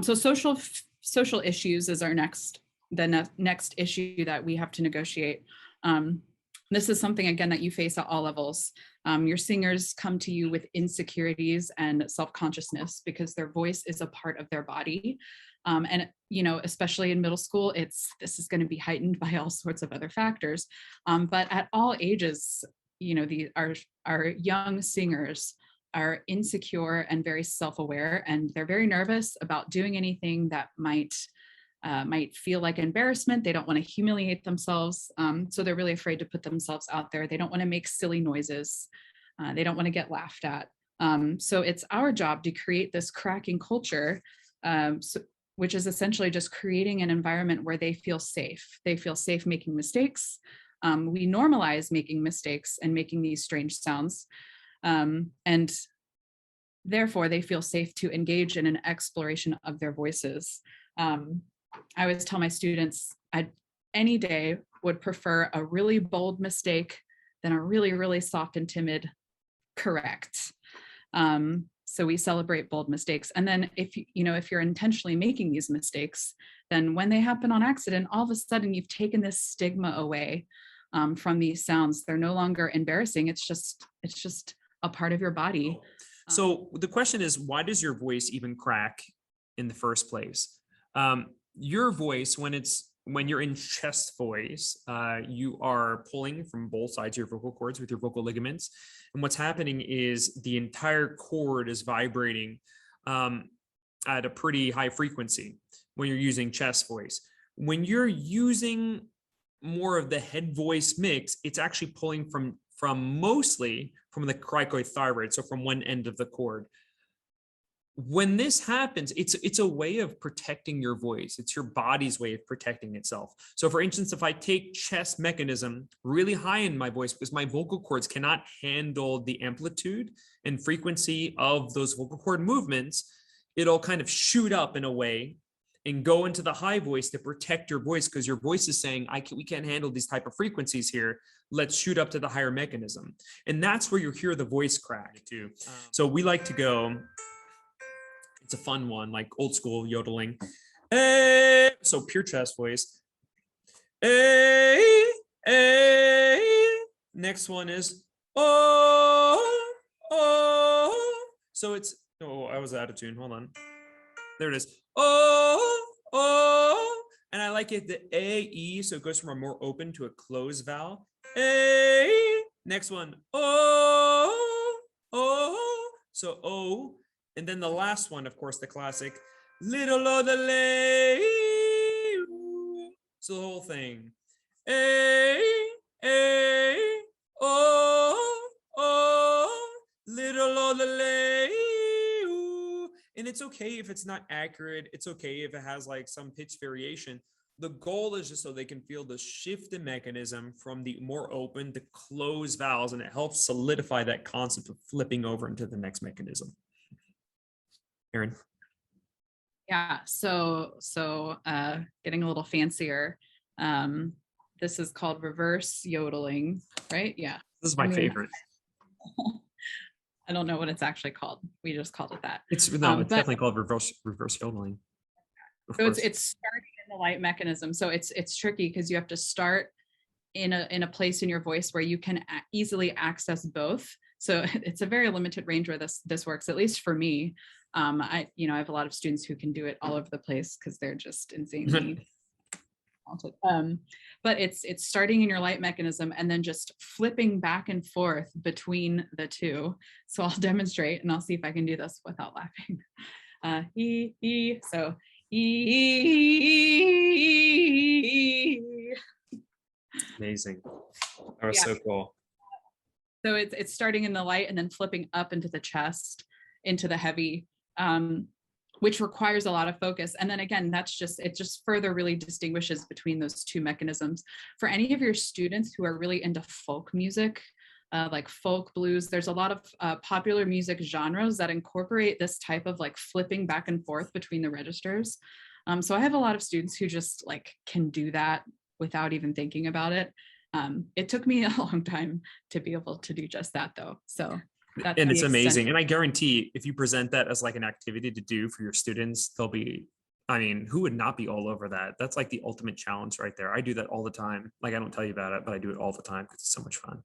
So social issues is our next issue that we have to negotiate. This is something, again, that you face at all levels. Your singers come to you with insecurities and self-consciousness because their voice is a part of their body. And, especially in middle school, this is going to be heightened by all sorts of other factors. But at all ages, our young singers are insecure and very self-aware, and they're very nervous about doing anything that might feel like embarrassment. They don't want to humiliate themselves. So they're really afraid to put themselves out there. They don't want to make silly noises. They don't want to get laughed at. So it's our job to create this cracking culture, which is essentially just creating an environment where they feel safe. They feel safe making mistakes. We normalize making mistakes and making these strange sounds. And therefore, they feel safe to engage in an exploration of their voices. I always tell my students, I any day would prefer a really bold mistake than a really, really soft and timid correct. So we celebrate bold mistakes. And then if you're intentionally making these mistakes, then when they happen on accident, all of a sudden you've taken this stigma away from these sounds. They're no longer embarrassing. It's just a part of your body. So the question is, why does your voice even crack in the first place? Your voice, when you're in chest voice, you are pulling from both sides of your vocal cords with your vocal ligaments. And what's happening is the entire cord is vibrating at a pretty high frequency when you're using chest voice. When you're using more of the head voice mix, it's actually pulling from mostly from the cricothyroid, so from one end of the cord. When this happens, it's a way of protecting your voice. It's your body's way of protecting itself. So for instance, if I take chest mechanism really high in my voice because my vocal cords cannot handle the amplitude and frequency of those vocal cord movements, it'll kind of shoot up in a way and go into the high voice to protect your voice because your voice is saying, we can't handle these type of frequencies here. Let's shoot up to the higher mechanism. And that's where you hear the voice crack too. So we like to go, it's a fun one, like old school yodeling. Hey, so pure chest voice. Hey, hey. Next one is oh, oh. So it's, I was out of tune. Hold on. There it is. Oh, oh. And I like it, the A, E, so it goes from a more open to a closed vowel. A. Next one. Oh, oh. So O. And then the last one, of course, the classic, little o the lay. So the whole thing. A, oh, little o the lay. And it's okay if it's not accurate. It's okay if it has like some pitch variation. The goal is just so they can feel the shift in mechanism from the more open to closed vowels, and it helps solidify that concept of flipping over into the next mechanism. Erin. Yeah, so getting a little fancier. This is called reverse yodeling, right? Yeah. This is my favorite. I don't know what it's actually called. We just called it that. It's definitely called reverse yodeling. So it's starting in the light mechanism. So it's tricky because you have to start in a place in your voice where you can easily access both. So it's a very limited range where this works, at least for me. I have a lot of students who can do it all over the place because they're just insanely talented. But it's starting in your light mechanism and then just flipping back and forth between the two. So I'll demonstrate and I'll see if I can do this without laughing. So amazing. That was so cool. So it's starting in the light and then flipping up into the chest, into the heavy, which requires a lot of focus. And then again, it just further really distinguishes between those two mechanisms. For any of your students who are really into folk music, like folk blues, there's a lot of popular music genres that incorporate this type of like flipping back and forth between the registers. So I have a lot of students who just like can do that without even thinking about it. It took me a long time to be able to do just that though. So That's And the it's extent. amazing. And I guarantee if you present that as like an activity to do for your students, they'll be, I mean, who would not be all over that? That's like the ultimate challenge right there. I do that all the time. Like, I don't tell you about it, but I do it all the time because it's so much fun.